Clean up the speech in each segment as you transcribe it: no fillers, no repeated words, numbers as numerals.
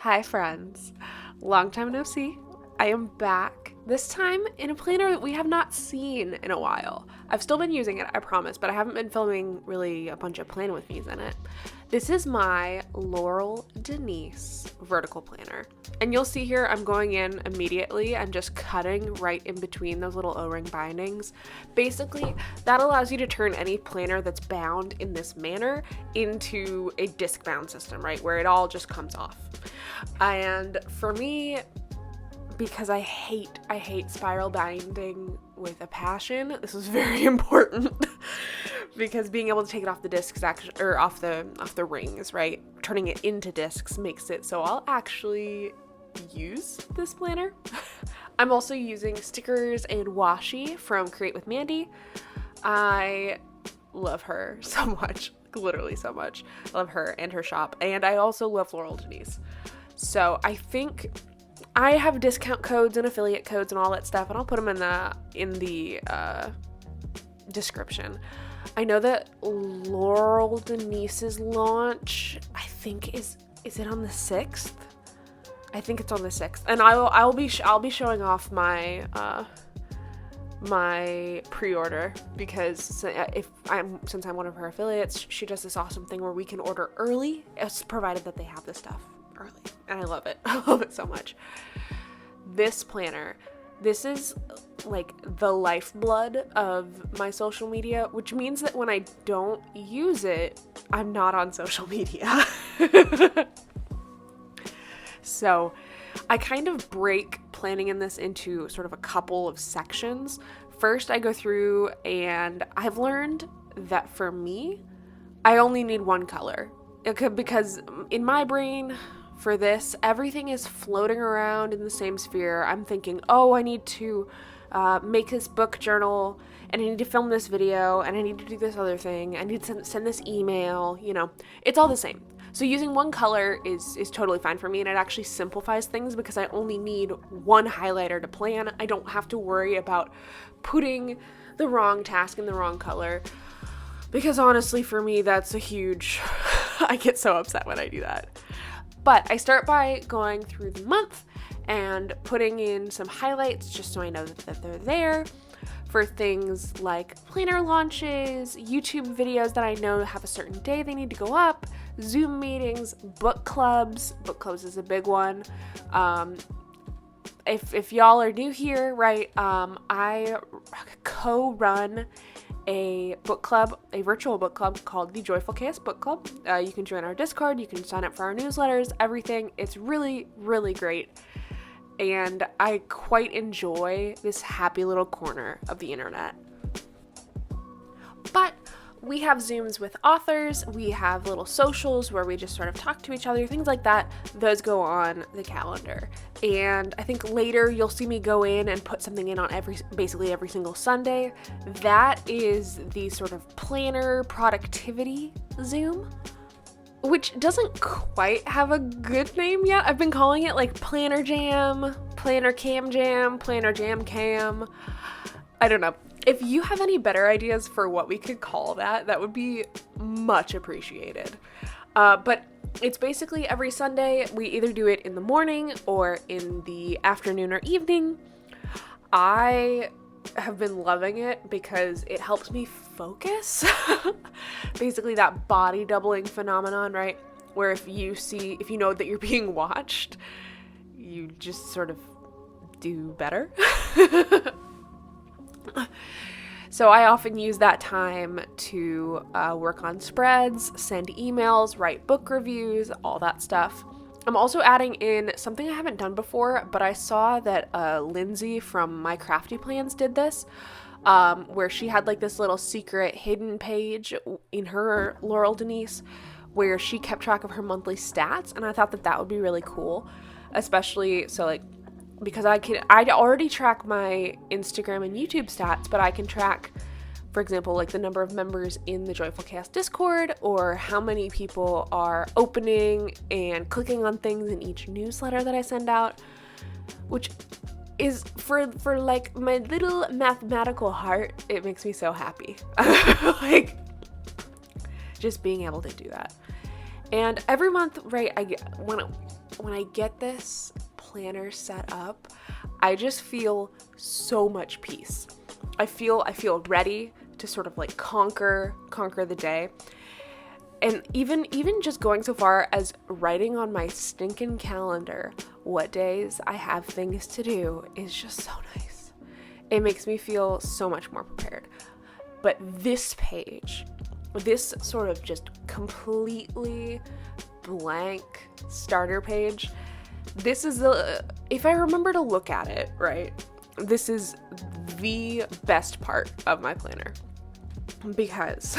Hi friends, long time no see. I am back, this time in a planner that we have not seen in a while. I've still been using it, I promise, but I haven't been filming really a bunch of plan with me's in it. This is my Laurel Denise vertical planner. And you'll see here I'm going in immediately. I'm just cutting right in between those little O-ring bindings. Basically, that allows you to turn any planner that's bound in this manner into a disc bound system, right? Where it all just comes off. And for me, because I hate spiral binding with a passion, this was very important because being able to take it off the discs or off the rings, right? Turning it into discs makes it so I'll actually use this planner. I'm also using stickers and washi from Create with Mandy. I love her so much, literally so much. I love her and her shop, and I also love Laurel Denise. So I think I have discount codes and affiliate codes and all that stuff, and I'll put them in the description. I know that Laurel Denise's launch, I think is it on the 6th? I think it's on the 6th, and I'll be showing off my my pre-order because since I'm one of her affiliates, she does this awesome thing where we can order early, provided that they have the stuff early, and I love it. I love it so much. This planner, this is like the lifeblood of my social media, which means that when I don't use it, I'm not on social media. So I kind of break planning in this into sort of a couple of sections. First, I go through, and I've learned that for me, I only need one color. Because in my brain, for this, everything is floating around in the same sphere. I'm thinking, oh, I need to make this book journal, and I need to film this video, and I need to do this other thing. I need to send this email, it's all the same. So using one color is totally fine for me, and it actually simplifies things because I only need one highlighter to plan. I don't have to worry about putting the wrong task in the wrong color, because honestly for me that's a huge I get so upset when I do that. But I start by going through the month and putting in some highlights just so I know that they're there for things like planner launches, YouTube videos that I know have a certain day they need to go up, Zoom meetings, book clubs. Book clubs is a big one. If y'all are new here, right, I co-run a book club, a virtual book club called the Joyful Chaos Book Club. You can join our Discord, you can sign up for our newsletters, everything. It's really, really great. And I quite enjoy this happy little corner of the internet. But we have Zooms with authors, we have little socials where we just sort of talk to each other, things like that. Those go on the calendar. And I think later you'll see me go in and put something in on basically every single Sunday. That is the sort of planner productivity Zoom, which doesn't quite have a good name yet. I've been calling it like Planner Jam, Planner Cam Jam, Planner Jam Cam. I don't know. If you have any better ideas for what we could call that would be much appreciated. But it's basically every Sunday. We either do it in the morning or in the afternoon or evening. I have been loving it because it helps me focus. Basically that body doubling phenomenon, right? Where if you know that you're being watched, you just sort of do better. So I often use that time to work on spreads, send emails, write book reviews, all that stuff. I'm also adding in something I haven't done before, but I saw that Lindsay from My Crafty Plans did this, where she had like this little secret hidden page in her Laurel Denise where she kept track of her monthly stats, and I thought that would be really cool, especially so like because I already track my Instagram and YouTube stats, but I can track, for example, like the number of members in the Joyful Chaos Discord, or how many people are opening and clicking on things in each newsletter that I send out, which is for like my little mathematical heart, it makes me so happy. Like just being able to do that. And every month, right, when I get this planner set up, I just feel so much peace. I feel ready to sort of like conquer the day. And even just going so far as writing on my stinking calendar what days I have things to do is just so nice. It makes me feel so much more prepared. But this page, this sort of just completely blank starter page, this is if I remember to look at it, right, this is the best part of my planner. Because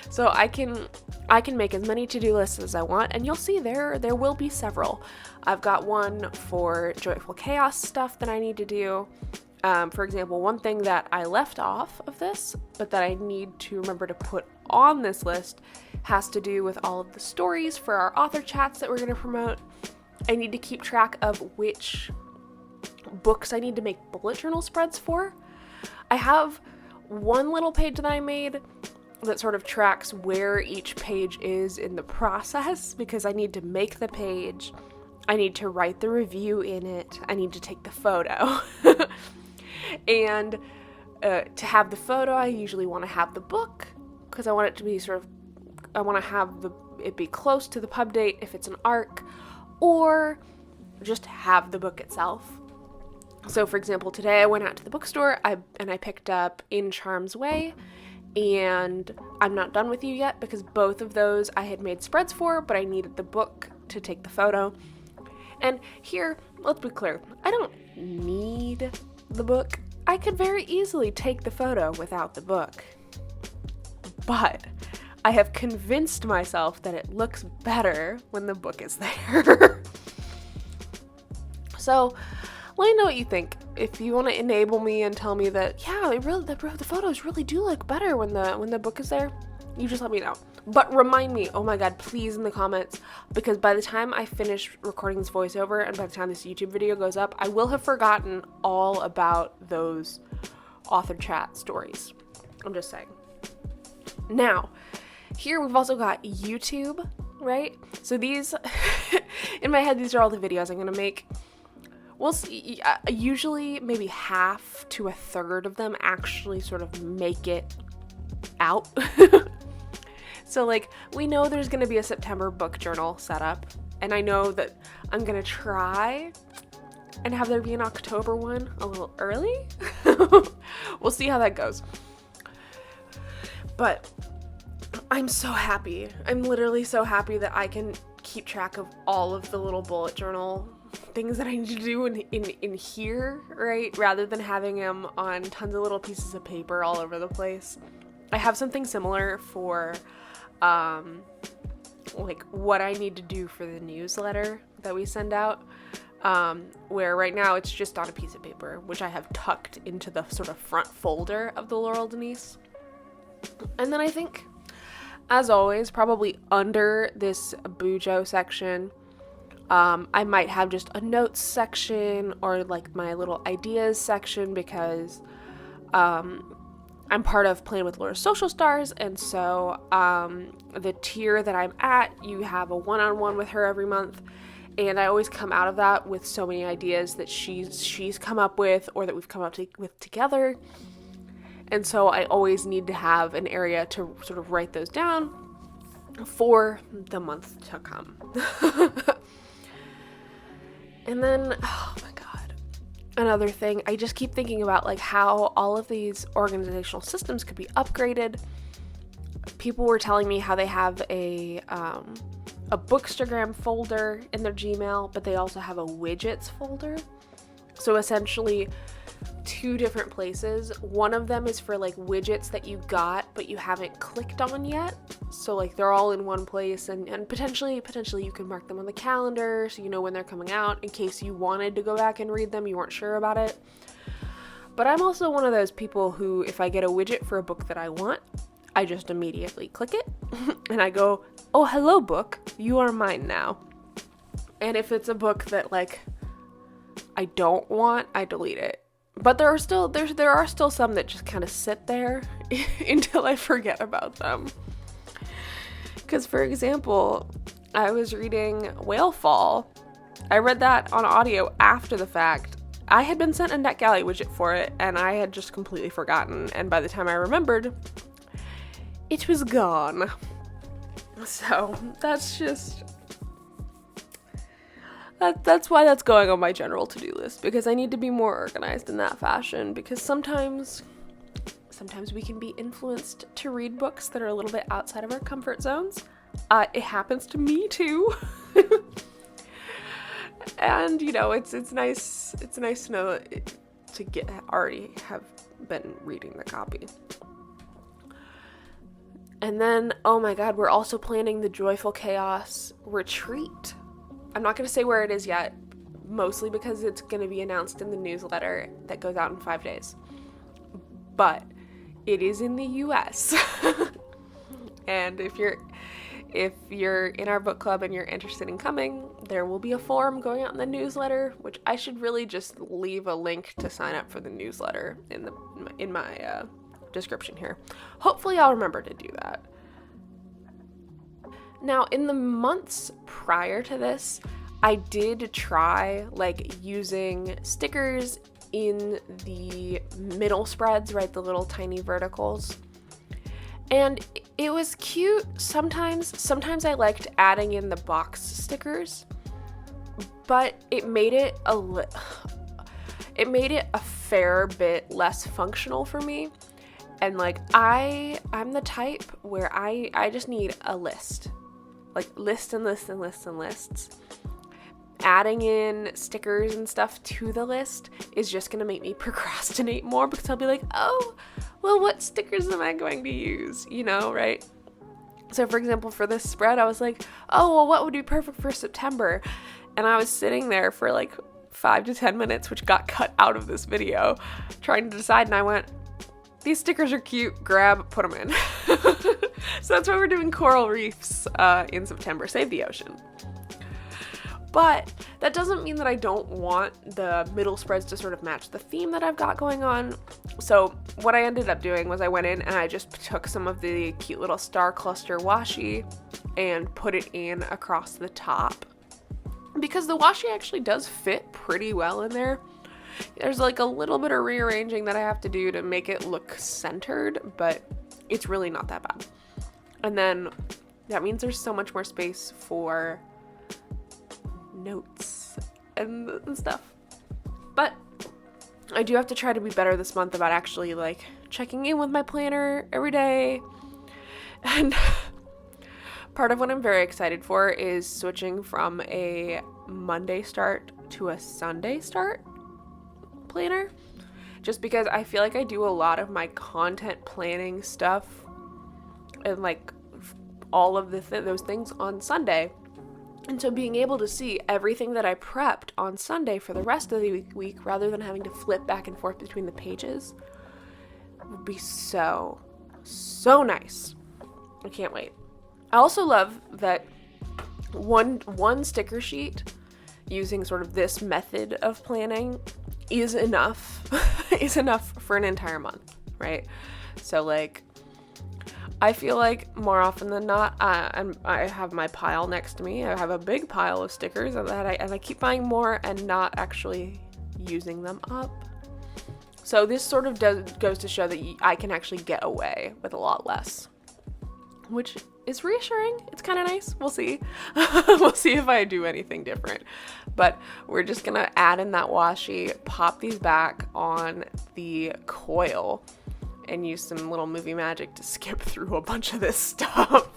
so I can make as many to-do lists as I want, and you'll see there will be several. I've got one for joyful chaos stuff that I need to do. For example, one thing that I left off of this, but that I need to remember to put on this list, has to do with all of the stories for our author chats that we're going to promote. I need to keep track of which books I need to make bullet journal spreads for. I have one little page that I made that sort of tracks where each page is in the process, because I need to make the page, I need to write the review in it, I need to take the photo. And to have the photo, I usually want to have the book, because I want it to be I want to have it be close to the pub date if it's an ARC, or just have the book itself. So for example, today I went out to the bookstore and I picked up In Charm's Way, and I'm not done with you yet because both of those I had made spreads for, but I needed the book to take the photo. And here, let's be clear, I don't need the book. I could very easily take the photo without the book. But I have convinced myself that it looks better when the book is there. So let me know what you think. If you want to enable me and tell me that, yeah, the photos really do look better when the book is there, you just let me know. But remind me, oh my god, please, in the comments, because by the time I finish recording this voiceover and by the time this YouTube video goes up, I will have forgotten all about those author chat stories. I'm just saying. Now, here we've also got YouTube, right? So these, in my head, these are all the videos I'm going to make. We'll see, usually maybe half to a third of them actually sort of make it out. So like, we know there's going to be a September book journal set up, and I know that I'm going to try and have there be an October one a little early. We'll see how that goes. But I'm so happy. I'm literally so happy that I can keep track of all of the little bullet journal things that I need to do in here, right? Rather than having them on tons of little pieces of paper all over the place. I have something similar for like what I need to do for the newsletter that we send out, where right now it's just on a piece of paper, which I have tucked into the sort of front folder of the Laurel Denise. And then I think, as always, probably under this Bujo section, I might have just a notes section or like my little ideas section, because I'm part of Playing with Laura's Social Stars, and so the tier that I'm at, you have a one-on-one with her every month, and I always come out of that with so many ideas that she's come up with or that we've come up with together, and so I always need to have an area to sort of write those down for the month to come. And then, oh my god, another thing, I just keep thinking about like how all of these organizational systems could be upgraded. People were telling me how they have a Bookstagram folder in their Gmail, but they also have a widgets folder. So essentially, two different places. One of them is for like widgets that you got but you haven't clicked on yet. So like they're all in one place, and potentially you can mark them on the calendar so you know when they're coming out in case you wanted to go back and read them, you weren't sure about it. But I'm also one of those people who, if I get a widget for a book that I want, I just immediately click it and I go, oh, hello book, you are mine now. And if it's a book that like I don't want, I delete it. But there are still some that just kind of sit there until I forget about them. Because, for example, I was reading Whale Fall. I read that on audio after the fact. I had been sent a NetGalley widget for it, and I had just completely forgotten. And by the time I remembered, it was gone. So that's just... That's why that's going on my general to-do list, because I need to be more organized in that fashion, because sometimes we can be influenced to read books that are a little bit outside of our comfort zones. It happens to me too. And it's nice to know to already have been reading the copy. And then, oh my god, we're also planning the Joyful Chaos retreat. I'm not going to say where it is yet, mostly because it's going to be announced in the newsletter that goes out in 5 days. But it is in the US. And if you're in our book club and you're interested in coming, there will be a form going out in the newsletter, which I should really just leave a link to sign up for the newsletter in my description here. Hopefully I'll remember to do that. Now, in the months prior to this, I did try using stickers in the middle spreads, right? The little tiny verticals. And it was cute sometimes I liked adding in the box stickers, but it made it a fair bit less functional for me. And I'm the type where I just need a list. Lists and lists and lists and lists. Adding in stickers and stuff to the list is just going to make me procrastinate more, because I'll be like, oh, well, what stickers am I going to use? Right? So, for example, for this spread, I was like, oh, well, what would be perfect for September? And I was sitting there for 5 to 10 minutes, which got cut out of this video, trying to decide, and I went, these stickers are cute, put them in. So that's why we're doing coral reefs in September, Save the Ocean. But that doesn't mean that I don't want the middle spreads to sort of match the theme that I've got going on. So what I ended up doing was I went in and I just took some of the cute little star cluster washi and put it in across the top, because the washi actually does fit pretty well in there. There's a little bit of rearranging that I have to do to make it look centered, but it's really not that bad. And then that means there's so much more space for notes and stuff. But I do have to try to be better this month about actually checking in with my planner every day. And part of what I'm very excited for is switching from a Monday start to a Sunday start planner, just because I feel like I do a lot of my content planning stuff and all of those things on Sunday. And so being able to see everything that I prepped on Sunday for the rest of the week, rather than having to flip back and forth between the pages, would be so nice. I can't wait. I also love that one sticker sheet using sort of this method of planning is enough for an entire month, right? So I feel like more often than not, I have my pile next to me. I have a big pile of stickers and I keep buying more and not actually using them up. So this sort of goes to show that I can actually get away with a lot less, which is reassuring. It's kind of nice. We'll see. We'll see if I do anything different. But we're just going to add in that washi, pop these back on the coil, and use some little movie magic to skip through a bunch of this stuff.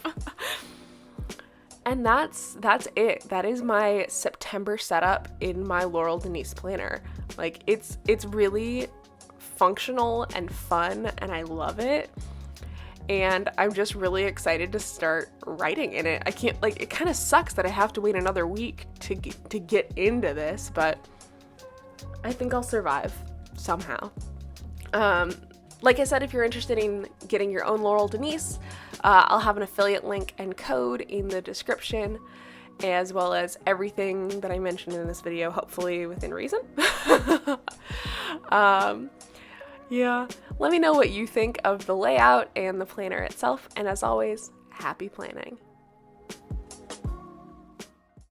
And that's it. That is my September setup in my Laurel Denise planner. It's really functional and fun, and I love it. And I'm just really excited to start writing in it. I can't, it kind of sucks that I have to wait another week to get into this, but I think I'll survive somehow. Like I said, if you're interested in getting your own Laurel Denise, I'll have an affiliate link and code in the description, as well as everything that I mentioned in this video, hopefully within reason. Yeah, let me know what you think of the layout and the planner itself, and as always, happy planning.